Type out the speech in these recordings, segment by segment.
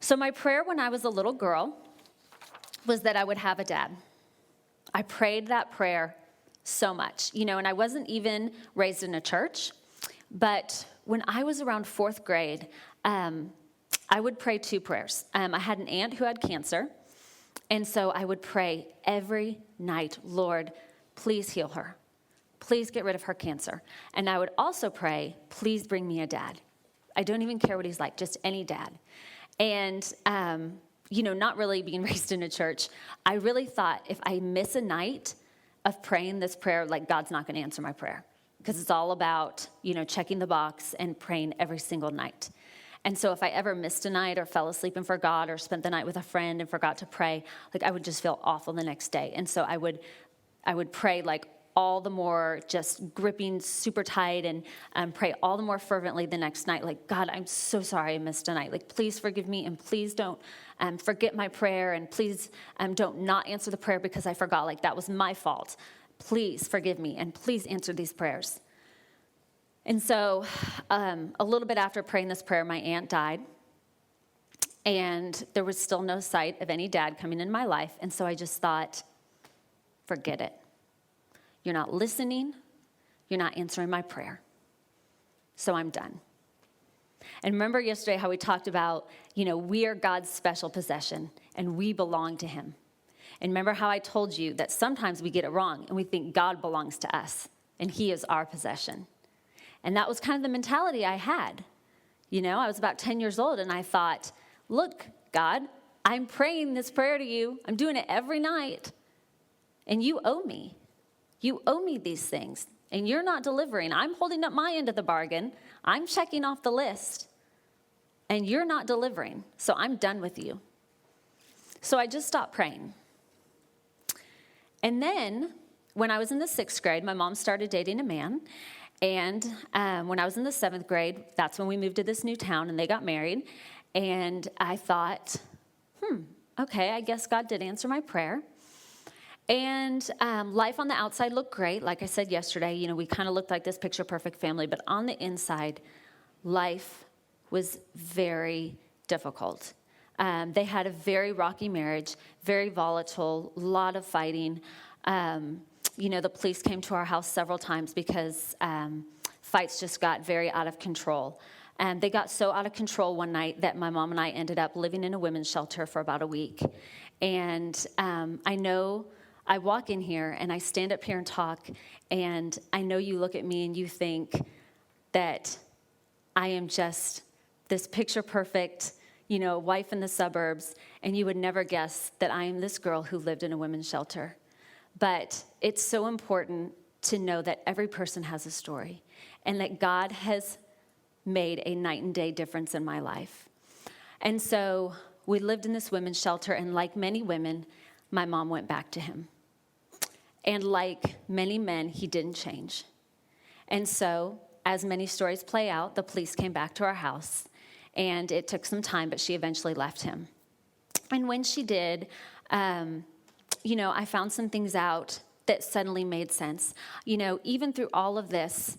So my prayer when I was a little girl was that I would have a dad. I prayed that prayer so much, and I wasn't even raised in a church, but when I was around fourth grade, I would pray two prayers. I had an aunt who had cancer, and so I would pray every night, Lord, please heal her. Please get rid of her cancer. And I would also pray, please bring me a dad. I don't even care what he's like, just any dad. And, not really being raised in a church, I really thought if I miss a night of praying this prayer, like God's not going to answer my prayer. Because it's all about, checking the box and praying every single night. And so if I ever missed a night or fell asleep and forgot or spent the night with a friend and forgot to pray, I would just feel awful the next day. And so I would pray all the more, just gripping super tight and pray all the more fervently the next night. God, I'm so sorry I missed a night. Please forgive me and please don't forget my prayer and please don't not answer the prayer because I forgot. That was my fault. Please forgive me and please answer these prayers. And so a little bit after praying this prayer, my aunt died. And there was still no sight of any dad coming in my life. And so I just thought, forget it. You're not listening. You're not answering my prayer. So I'm done. And remember yesterday how we talked about, we are God's special possession and we belong to him. And remember how I told you that sometimes we get it wrong and we think God belongs to us and he is our possession. And that was kind of the mentality I had. I was about 10 years old and I thought, look, God, I'm praying this prayer to you. I'm doing it every night. And you owe me. You owe me these things. And you're not delivering. I'm holding up my end of the bargain. I'm checking off the list. And you're not delivering. So I'm done with you. So I just stopped praying. And then when I was in the 6th grade, my mom started dating a man. And when I was in the 7th grade, that's when we moved to this new town and they got married. And I thought, okay, I guess God did answer my prayer. And life on the outside looked great. Like I said yesterday, we kind of looked like this picture-perfect family. But on the inside, life was very difficult. They had a very rocky marriage, very volatile, a lot of fighting. The police came to our house several times because fights just got very out of control. And they got so out of control one night that my mom and I ended up living in a women's shelter for about a week. And I know I walk in here and I stand up here and talk, and I know you look at me and you think that I am just this picture-perfect, wife in the suburbs, and you would never guess that I am this girl who lived in a women's shelter. But it's so important to know that every person has a story and that God has made a night and day difference in my life. And so we lived in this women's shelter, and like many women, my mom went back to him. And like many men, he didn't change. And so, as many stories play out, the police came back to our house, and it took some time, but she eventually left him. And when she did, I found some things out that suddenly made sense. Even through all of this,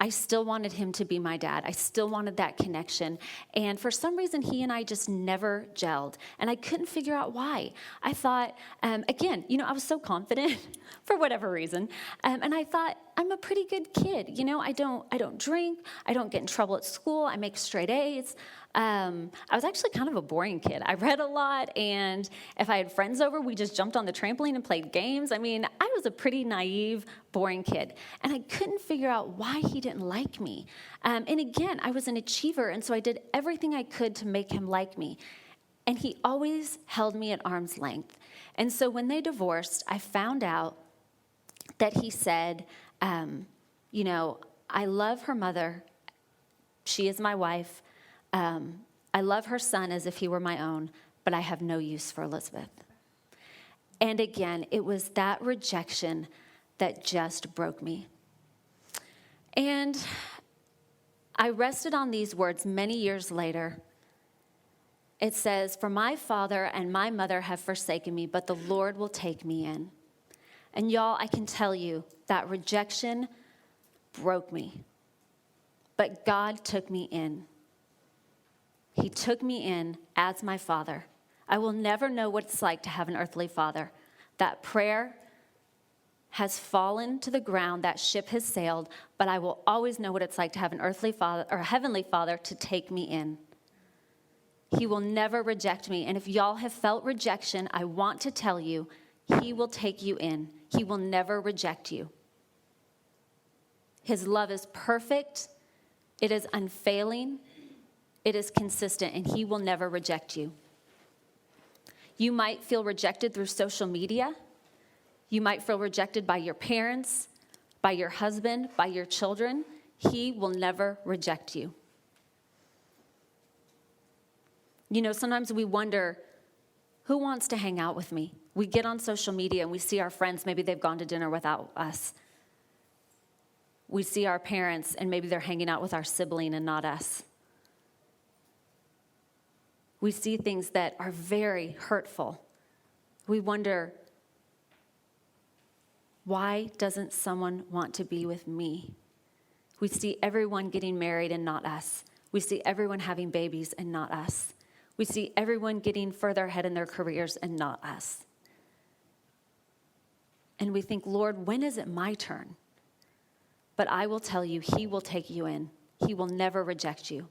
I still wanted him to be my dad. I still wanted that connection. And for some reason, he and I just never gelled. And I couldn't figure out why. I thought, again, I was so confident for whatever reason. And I thought, I'm a pretty good kid. I don't drink. I don't get in trouble at school. I make straight A's. I was actually kind of a boring kid. I read a lot, and if I had friends over, we just jumped on the trampoline and played games. I was a pretty naive, boring kid, and I couldn't figure out why he didn't like me. And again, I was an achiever, and so I did everything I could to make him like me, and he always held me at arm's length. And so when they divorced, I found out that he said, I love her mother. She is my wife. I love her son as if he were my own, but I have no use for Elizabeth. And again, it was that rejection that just broke me. And I rested on these words many years later. It says, "For my father and my mother have forsaken me, but the Lord will take me in." And y'all, I can tell you that rejection broke me. But God took me in. He took me in as my father. I will never know what it's like to have an earthly father. That prayer has fallen to the ground, that ship has sailed, but I will always know what it's like to have an earthly father or a heavenly father to take me in. He will never reject me. And if y'all have felt rejection, I want to tell you, he will take you in. He will never reject you. His love is perfect. It is unfailing. It is consistent, and he will never reject you. You might feel rejected through social media. You might feel rejected by your parents, by your husband, by your children. He will never reject you. You know, sometimes we wonder, who wants to hang out with me? We get on social media and we see our friends, maybe they've gone to dinner without us. We see our parents and maybe they're hanging out with our sibling and not us. We see things that are very hurtful. We wonder, why doesn't someone want to be with me? We see everyone getting married and not us. We see everyone having babies and not us. We see everyone getting further ahead in their careers and not us. And we think, Lord, when is it my turn? But I will tell you, he will take you in. He will never reject you.